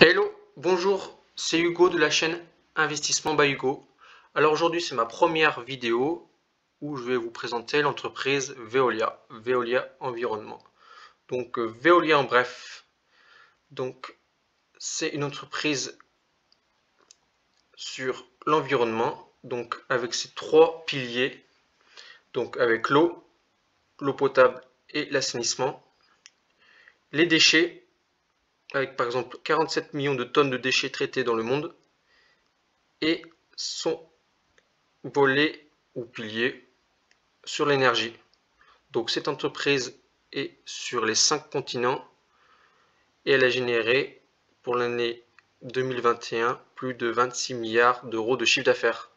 Hello, bonjour, c'est Hugo de la chaîne Investissement by Hugo. Alors aujourd'hui c'est ma première vidéo où je vais vous présenter l'entreprise Veolia, Veolia Environnement. Donc Veolia en bref, donc c'est une entreprise sur l'environnement, donc avec ses trois piliers, donc avec l'eau potable et l'assainissement, les déchets, avec par exemple 47 millions de tonnes de déchets traités dans le monde, et son volet ou pilier sur l'énergie. Donc cette entreprise est sur les 5 continents et elle a généré pour l'année 2021 plus de 26 milliards d'euros de chiffre d'affaires.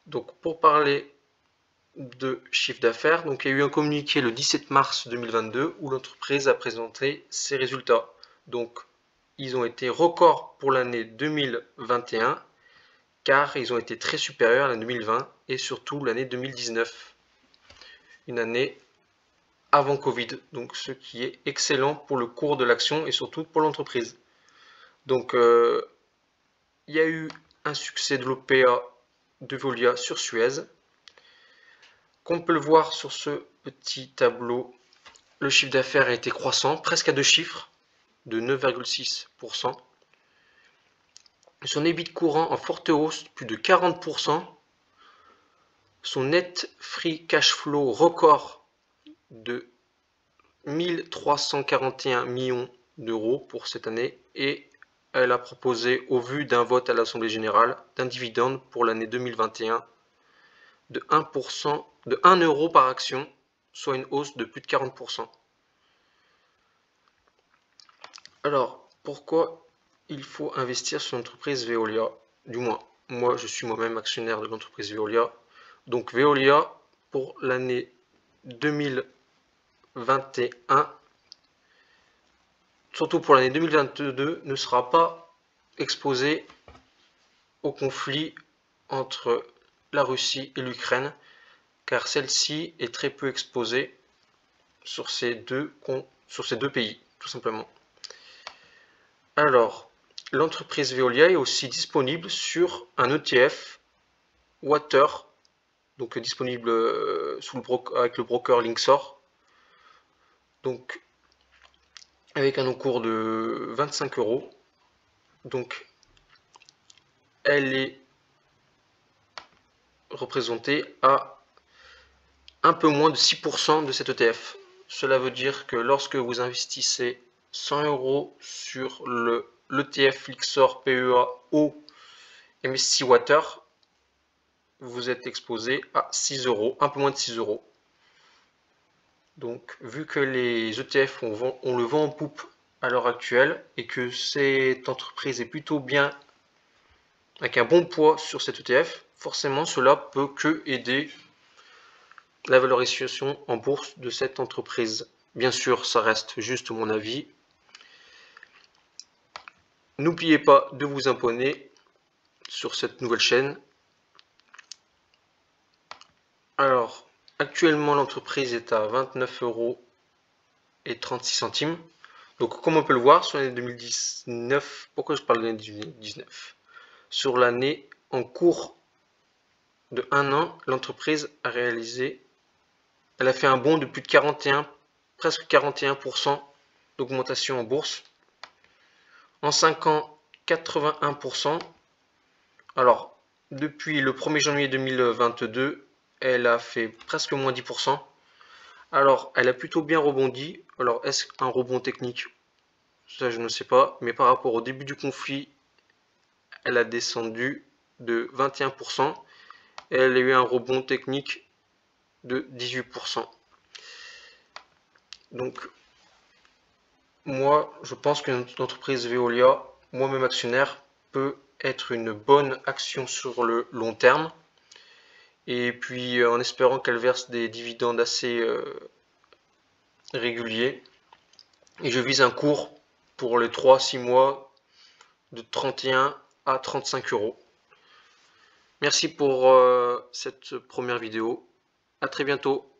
Donc pour parler de chiffre d'affaires, donc il y a eu un communiqué le 17 mars 2022 où l'entreprise a présenté ses résultats. Donc ils ont été records pour l'année 2021 car ils ont été très supérieurs à l'année 2020 et surtout l'année 2019, une année avant Covid, donc ce qui est excellent pour le cours de l'action et surtout pour l'entreprise. Donc il y a eu un succès de l'OPA de Veolia sur Suez. Comme on peut le voir sur ce petit tableau, le chiffre d'affaires a été croissant, presque à deux chiffres, de 9,6%. Son EBIT courant en forte hausse, plus de 40%. Son net free cash flow record de 1341 millions d'euros pour cette année et elle a proposé, au vu d'un vote à l'Assemblée générale, d'un dividende pour l'année 2021 de 1%, de 1 euro par action, soit une hausse de plus de 40%. Alors, pourquoi il faut investir sur l'entreprise Veolia? Du moins, moi je suis moi-même actionnaire de l'entreprise Veolia. Donc Veolia, pour l'année 2021, surtout pour l'année 2022, ne sera pas exposé au conflit entre la Russie et l'Ukraine, car celle-ci est très peu exposée sur ces deux pays, tout simplement. Alors, l'entreprise Veolia est aussi disponible sur un ETF Water, donc disponible avec le broker Linksor, donc avec un encours de 25 euros. Donc, elle est représentée à un peu moins de 6% de cet ETF. Cela veut dire que lorsque vous investissez 100 euros sur l'ETF Lixor PEA Eau MSCI Water, vous êtes exposé à 6 euros, un peu moins de 6 euros. Donc, vu que les ETF ont le vent en poupe à l'heure actuelle et que cette entreprise est plutôt bien, avec un bon poids sur cet ETF, forcément cela peut que aider la valorisation en bourse de cette entreprise. Bien sûr, ça reste juste mon avis. N'oubliez pas de vous abonner sur cette nouvelle chaîne. Alors, actuellement, l'entreprise est à 29 euros et 36 centimes. Donc, comme on peut le voir, sur l'année 2019, pourquoi je parle de l'année 2019? Sur l'année en cours de un an, l'entreprise a réalisé, elle a fait un bond de plus de 41, presque 41% d'augmentation en bourse. En 5 ans, 81%. Alors, depuis le 1er janvier 2022, elle a fait presque moins 10%. Alors, elle a plutôt bien rebondi. Alors, est-ce un rebond technique? Ça, je ne sais pas. Mais par rapport au début du conflit, elle a descendu de 21%. Et elle a eu un rebond technique de 18%. Donc, moi, je pense que notre entreprise Veolia, moi-même actionnaire, peut être une bonne action sur le long terme. Et puis, en espérant qu'elle verse des dividendes assez réguliers. Et je vise un cours pour les 3-6 mois de 31 à 35 euros. Merci pour cette première vidéo. À très bientôt.